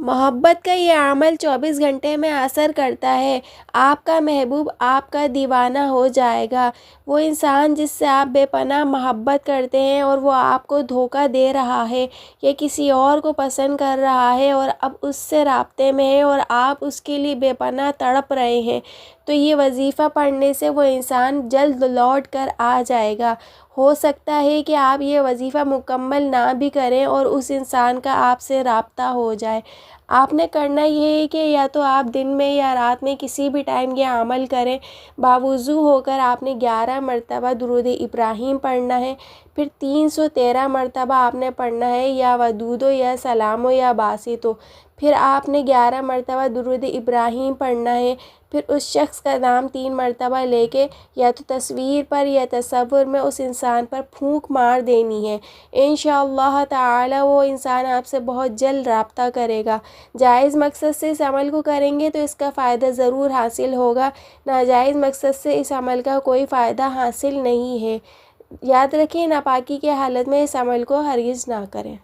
محبت کا یہ عمل 24 گھنٹے میں اثر کرتا ہے۔ آپ کا محبوب آپ کا دیوانہ ہو جائے گا۔ وہ انسان جس سے آپ بے پناہ محبت کرتے ہیں اور وہ آپ کو دھوکہ دے رہا ہے یا کسی اور کو پسند کر رہا ہے اور اب اس سے رابطے میں ہے اور آپ اس کے لیے بے پناہ تڑپ رہے ہیں، تو یہ وظیفہ پڑھنے سے وہ انسان جلد لوٹ کر آ جائے گا۔ ہو سکتا ہے کہ آپ یہ وظیفہ مکمل نہ بھی کریں اور اس انسان کا آپ سے رابطہ ہو جائے۔ آپ نے کرنا یہ ہے کہ یا تو آپ دن میں یا رات میں کسی بھی ٹائم یہ عمل کریں۔ باوضو ہو کر آپ نے 11 مرتبہ درود ابراہیم پڑھنا ہے، پھر 313 مرتبہ آپ نے پڑھنا ہے یا ودود یا سلام یا باسط، پھر آپ نے 11 مرتبہ درود ابراہیم پڑھنا ہے، پھر اس شخص کا نام 3 مرتبہ لے کے یا تو تصویر پر یا تصور میں اس انسان پر پھونک مار دینی ہے۔ انشاءاللہ تعالی وہ انسان آپ سے بہت جلد رابطہ کرے گا۔ جائز مقصد سے اس عمل کو کریں گے تو اس کا فائدہ ضرور حاصل ہوگا، ناجائز مقصد سے اس عمل کا کوئی فائدہ حاصل نہیں ہے۔ یاد رکھیں، ناپاکی کی حالت میں اس عمل کو ہرگز نہ کریں۔